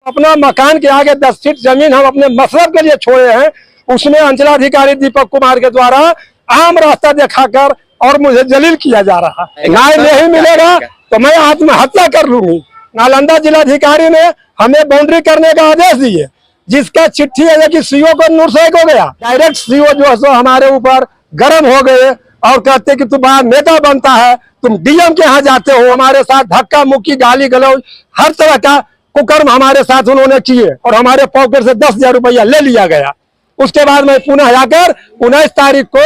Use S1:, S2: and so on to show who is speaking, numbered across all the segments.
S1: अपना मकान के आगे 10 फीट जमीन हम अपने मसलब के लिए छोड़े हैं, उसमें अंचलाधिकारी दीपक कुमार के द्वारा आम रास्ता दिखाकर और मुझे जलील किया जा रहा है। न्याय नहीं मिलेगा तो मैं आत्महत्या कर लूंगी। नालंदा जिलाधिकारी ने हमें बाउंड्री करने का आदेश दिए, जिसका चिट्ठी है कि सीओ को नोटिस हो गया। डायरेक्ट सीओ जो है सो हमारे ऊपर गर्म हो गए और कहते कि तू बाहर नेता बनता है, तुम डीएम के यहाँ जाते हो। हमारे साथ धक्का मुक्की, गाली गलौज, हर तरह का कुकर्म हमारे साथ उन्होंने किए और हमारे पॉकेट से 10,000 रुपया ले लिया गया। उसके बाद मैं पुनः जाकर 19 तारीख को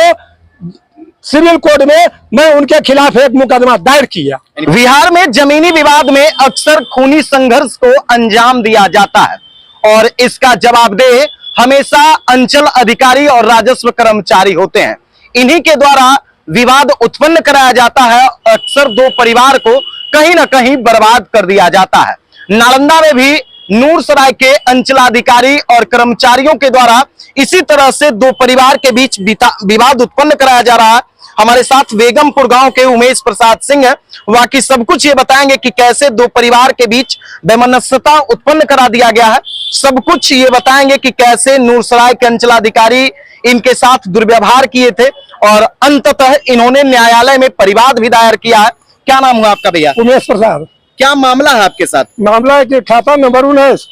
S1: सिविल कोर्ट में मैं उनके खिलाफ एक मुकदमा दायर किया।
S2: बिहार में जमीनी विवाद में अक्सर खूनी संघर्ष को अंजाम दिया जाता है और इसका जवाबदेह हमेशा अंचल अधिकारी और राजस्व कर्मचारी होते हैं। इन्हीं के द्वारा विवाद उत्पन्न कराया जाता है। अक्सर दो परिवार को कहीं ना कहीं बर्बाद कर दिया जाता है। नालंदा में भी नूरसराय के अंचलाधिकारी और कर्मचारियों के द्वारा इसी तरह से दो परिवार के बीच विवाद उत्पन्न कराया जा रहा है। हमारे साथ बेगमपुर गांव के उमेश प्रसाद सिंह है, बाकी सब कुछ ये बताएंगे कि कैसे दो परिवार के बीच वैमनस्यता उत्पन्न करा दिया गया है। सब कुछ ये बताएंगे कि कैसे नूरसराय के अंचलाधिकारी इनके साथ दुर्व्यवहार किए थे और अंततः इन्होंने न्यायालय में परिवाद भी दायर किया है। क्या नाम हुआ आपका भैया?
S1: उमेश प्रसाद।
S2: क्या मामला है आपके साथ?
S1: मामला है कि खाता नंबर 19,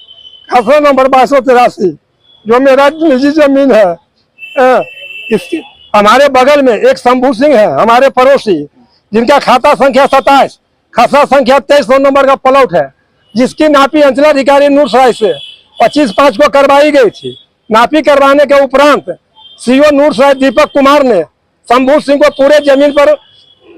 S1: खाता नंबर 2283 जो मेरा निजी जमीन है, इसकी हमारे बगल में एक शंभू सिंह है, हमारे पड़ोसी, जिनका खाता संख्या 27, खाता संख्या 2300 नंबर का प्लॉट है, जिसकी नापी अंचलाधिकारी नूरसराय से 25/5 को करवाई गई थी। नापी करवाने के उपरांत सीओ नूरसराय दीपक कुमार ने शंभू सिंह को पूरे जमीन पर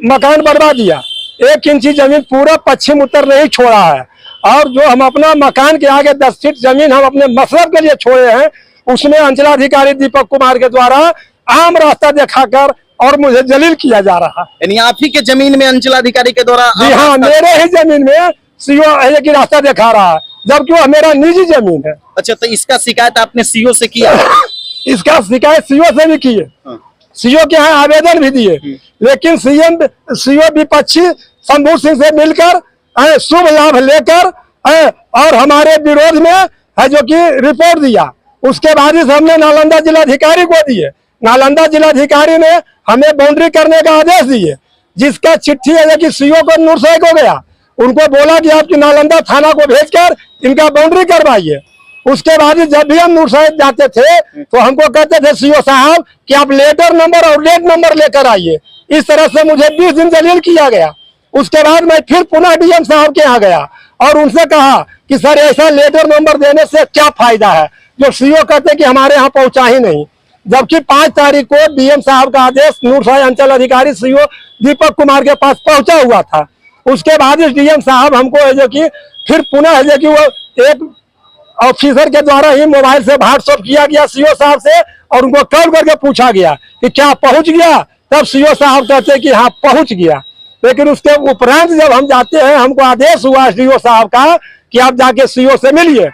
S1: मकान बनवा दिया। 1 इंची जमीन पूरा पश्चिम उत्तर नहीं छोड़ा है और जो हम अपना मकान के आगे 10 फीट जमीन हम अपने मसलब के लिए छोड़े हैं, उसमें अंचलाधिकारी दीपक कुमार के द्वारा आम रास्ता दिखाकर और मुझे जलील किया जा रहा है।
S2: यानी आप ही के जमीन में अंचलाधिकारी के द्वारा?
S1: जी हाँ, मेरे ही जमीन में सीओ है कि रास्ता दिखा रहा है, जबकि वो मेरा निजी जमीन है।
S2: अच्छा, तो इसका शिकायत आपने सीओ से किया?
S1: इसका शिकायत सीओ से भी किए, सीओ के यहाँ आवेदन भी दिए, लेकिन सीओ विपक्षी शंभू सिंह से मिलकर शुभ लाभ लेकर और हमारे विरोध में है जो कि रिपोर्ट दिया। उसके बाद हमने नालंदा जिलाधिकारी को दिए। नालंदा जिलाधिकारी ने हमें बाउंड्री करने का आदेश दिए, जिसका चिट्ठी है कि सीओ को नोटिस हो गया। उनको बोला कि आपकी नालंदा थाना को भेजकर इनका बाउंड्री करवाइए। उसके बाद जब भी हम नूरसराय जाते थे तो हमको कहते थे सीओ साहब कि आप लेटर नंबर और डेट नंबर लेकर आइए। इस तरह से मुझे 20 दिन जलील किया गया। उसके बाद मैं फिर पुनः डीएम साहब के यहाँ गया और उनसे कहा कि सर ऐसा लेटर नंबर देने से क्या फायदा है, जो सीओ कहते कि हमारे यहाँ पहुंचा ही नहीं। जबकि 5 तारीख को डीएम साहब का आदेश नूरसराय अंचल अधिकारी सीओ दीपक कुमार के पास पहुंचा हुआ था। उसके बाद इस डीएम साहब हमको है जो कि फिर पुनः है जो कि वो एक ऑफिसर के द्वारा ही मोबाइल से व्हाट्सएप किया गया सीओ साहब से और उनको कॉल करके पूछा गया कि क्या पहुंच गया। तब सीओ साहब कहते कि हाँ पहुंच गया। लेकिन उसके उपरांत जब हम जाते हैं, हमको आदेश हुआ सीओ साहब का कि आप जाके सीओ से मिलिए।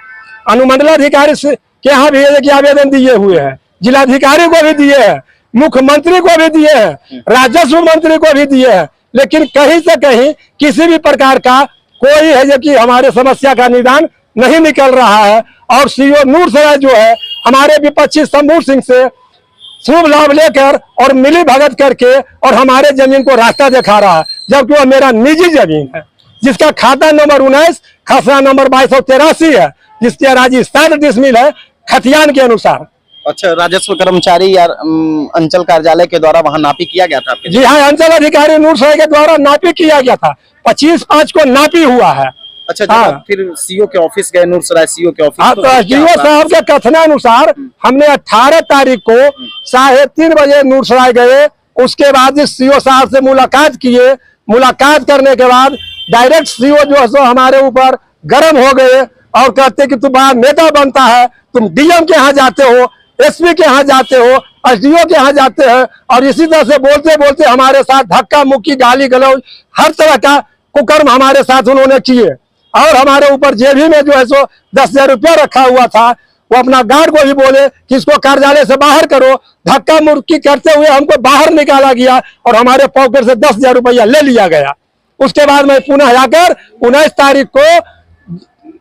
S1: अनुमंडलाधिकारी के यहाँ भी आवेदन दिए हुए हैं, जिलाधिकारी को भी दिए हैं, मुख्यमंत्री को भी दिए हैं, राजस्व मंत्री को भी दिए हैं, लेकिन कहीं से कहीं किसी भी प्रकार का कोई है जो कि हमारे समस्या का निदान नहीं निकल रहा है। और सीओ नूरसराय जो है हमारे विपक्षी शंभू सिंह से शुभ लाभ लेकर और मिली भगत करके और हमारे जमीन को रास्ता दिखा रहा है, जबकि वह मेरा निजी जमीन है, जिसका खाता नंबर 19, खसरा नंबर 2283 है, जिसकी अराजी 7 डिसमिल है खतियान के अनुसार।
S2: अच्छा, राजस्व कर्मचारी या अंचल कार्यालय के द्वारा वहां नापी किया गया था आपके?
S1: जी हाँ, अंचल अधिकारी नूरसराय के द्वारा नापी किया गया था। 25/5 को नापी हुआ है।
S2: अच्छा, हाँ। फिर सीओ के ऑफिस गए, नूरसराय सीओ के ऑफिस?
S1: हाँ, तो सीओ साहब के कथनानुसार हमने 18 तारीख को 3:30 बजे नूरसराय गए। उसके बाद सीओ साहब से मुलाकात किए। मुलाकात करने के बाद डायरेक्ट सीओ जो है सो हमारे ऊपर गर्म हो गए और कहते कि तू बाहर नेता बनता है, तुम डीएम के यहाँ जाते हो, एसपी के यहाँ जाते हो, एसडीओ के यहाँ जाते हैं। और इसी तरह से बोलते बोलते हमारे साथ धक्का मुक्की, गाली गलौज, हर तरह का कुकर्म हमारे साथ उन्होंने किए। और हमारे ऊपर जेबी में जो है सो 10,000 रुपया रखा हुआ था। वो अपना गार्ड को भी बोले कि इसको कार्यालय से बाहर करो। धक्का मुक्की करते हुए हमको बाहर निकाला गया और हमारे पॉकेट से 10,000 रुपया ले लिया गया। उसके बाद मैं पुनः जाकर 19 तारीख को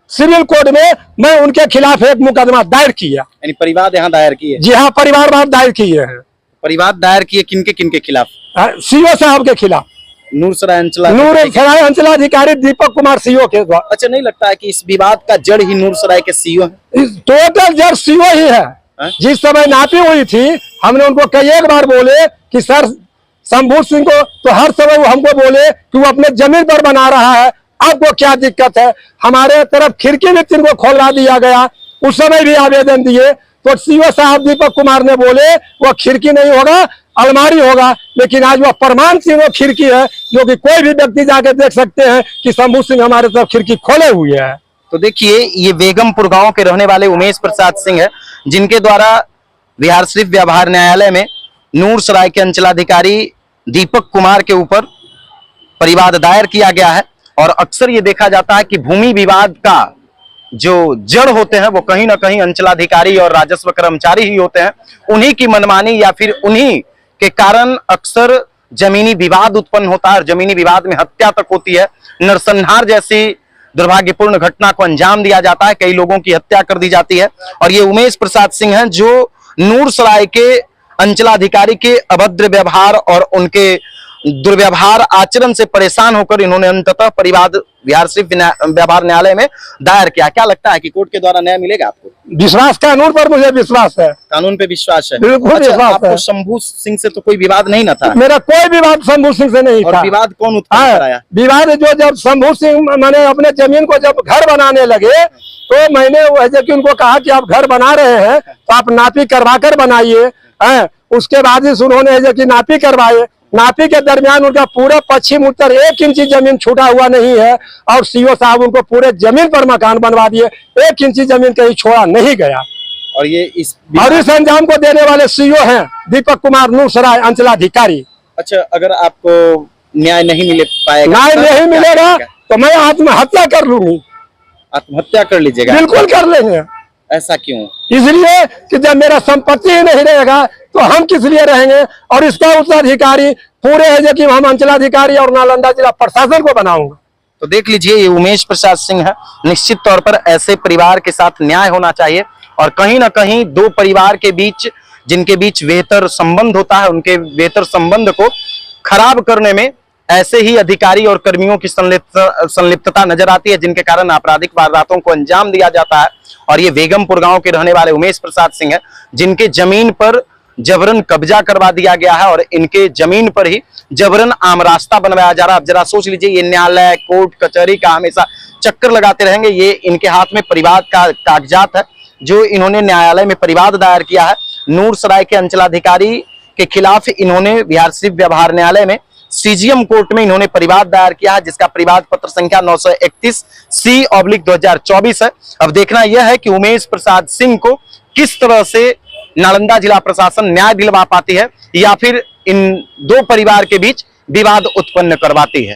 S1: सिविल कोर्ट में मैं उनके खिलाफ एक मुकदमा दायर किया।
S2: यानी परिवाद यहाँ दायर किए?
S1: जी हाँ, परिवारवाद दायर किए हैं।
S2: परिवाद दायर किए किनके किनके खिलाफ?
S1: सीओ साहब के खिलाफ,
S2: नूरसराय
S1: अंचलाधिकारी दीपक कुमार सीओ के द्वारा।
S2: अच्छा, नहीं लगता है कि इस विवाद का जड़ ही नूरसराय के सीओ है?
S1: टोटल जड़ सीओ ही है। जिस समय नापी हुई थी, हमने उनको कई एक बार बोले कि सर शंभू सिंह को, तो हर समय वो हमको बोले कि वो अपने जमीन पर बना रहा है, आपको क्या दिक्कत है। हमारे तरफ खिड़की भी 3 को खोलवा दिया गया, उस समय भी आवेदन दिए तो सीओ साहब दीपक कुमार ने बोले वो खिड़की नहीं होगा, अलमारी होगा। लेकिन आज वह प्रमाण सिंह वो खिड़की है, जो कि कोई भी व्यक्ति जाके देख सकते हैं कि शंभू सिंह हमारे तरफ खिड़की खोले हुए है।
S2: तो देखिए, ये बेगमपुर गांव के रहने वाले उमेश प्रसाद सिंह है, जिनके द्वारा बिहार शरीफ व्यवहार न्यायालय में नूरसराय के अंचलाधिकारी दीपक कुमार के ऊपर परिवाद दायर किया गया है। और अक्सर ये देखा जाता है कि भूमि विवाद का जो जड़ होते हैं वो कहीं ना कहीं अंचलाधिकारी और राजस्व कर्मचारी ही होते हैं। उन्हीं की मनमानी या फिर उन्हीं के कारण अक्सर जमीनी विवाद उत्पन्न होता है और जमीनी विवाद में हत्या तक होती है। नरसंहार जैसी दुर्भाग्यपूर्ण घटना को अंजाम दिया जाता है, कई लोगों की हत्या कर दी जाती है। और ये उमेश प्रसाद सिंह हैं जो नूरसराय के अंचलाधिकारी के अभद्र व्यवहार और उनके दुर्व्यवहार आचरण से परेशान होकर इन्होंने अंततः परिवाद बिहार शरीफ व्यवहार न्यायालय में दायर किया। क्या लगता है कि कोर्ट के द्वारा न्याय मिलेगा आपको?
S1: विश्वास, कानून पर मुझे विश्वास है।
S2: कानून पे विश्वास है?
S1: बिल्कुल
S2: अच्छा,
S1: विश्वास
S2: आपको
S1: है।
S2: शंभू सिंह से तो कोई विवाद नहीं ना था?
S1: मेरा कोई विवाद शंभू सिंह से नहीं
S2: और
S1: था।
S2: विवाद कौन उत्पन्न कराया?
S1: विवाद जो जब शंभू सिंह मैंने अपने जमीन को जब घर बनाने लगे, तो मैंने वैसे कि उनको कहा कि आप घर बना रहे हैं तो आप नापी करवा कर बनाइए। उसके बाद ही उन्होंने ऐसे कि नापी करवाए। नापी के दरमियान उनका पूरे पश्चिम उत्तर 1 इंची जमीन छूटा हुआ नहीं है और सीओ साहब उनको पूरे जमीन पर मकान बनवा दिए। 1 इंची जमीन कहीं छोड़ा नहीं गया।
S2: और ये इस
S1: अंजाम को देने वाले सीओ हैं दीपक कुमार, नूरसराय अंचलाधिकारी।
S2: अच्छा, अगर आपको न्याय नहीं मिल पाएगा,
S1: न्याय नहीं मिलेगा तो मैं आत्महत्या कर लूंगी।
S2: आत्महत्या कर लीजिएगा?
S1: बिल्कुल कर लेंगे।
S2: ऐसा क्यों?
S1: इसलिए कि जब मेरा संपत्ति ही नहीं रहेगा तो हम किस लिए रहेंगे। और इसका उत्तराधिकारी पूरे है कि हम अंचलाधिकारी और नालंदा जिला प्रशासन को बनाऊंगा।
S2: तो देख लीजिए, ये उमेश प्रसाद सिंह है। निश्चित तौर पर ऐसे परिवार के साथ न्याय होना चाहिए और कहीं ना कहीं 2 परिवार के बीच, जिनके बीच बेहतर संबंध होता है, उनके बेहतर संबंध को खराब करने में ऐसे ही अधिकारी और कर्मियों की संलिप्तता नजर आती है, जिनके कारण आपराधिक वारदातों को अंजाम दिया जाता है। और ये बेगमपुर गांव के रहने वाले उमेश प्रसाद सिंह है, जिनके जमीन पर जबरन कब्जा करवा दिया गया है और इनके जमीन पर ही जबरन आम रास्ता बनवाया जा रहा है। अब जरा सोच लीजिए, ये न्यायालय, कोर्ट, कचहरी का हमेशा चक्कर लगाते रहेंगे। ये इनके हाथ में परिवाद का कागजात है, जो इन्होंने न्यायालय में परिवाद दायर किया है। नूरसराय के अंचलाधिकारी के खिलाफ इन्होंने बिहार शरीफ व्यवहार न्यायालय में सीजीएम कोर्ट में इन्होंने परिवाद दायर किया है, जिसका परिवाद पत्र संख्या 931C/2024 है। अब देखना यह है कि उमेश प्रसाद सिंह को किस तरह से नालंदा जिला प्रशासन न्याय दिलवा पाती है या फिर इन 2 परिवार के बीच विवाद उत्पन्न करवाती है।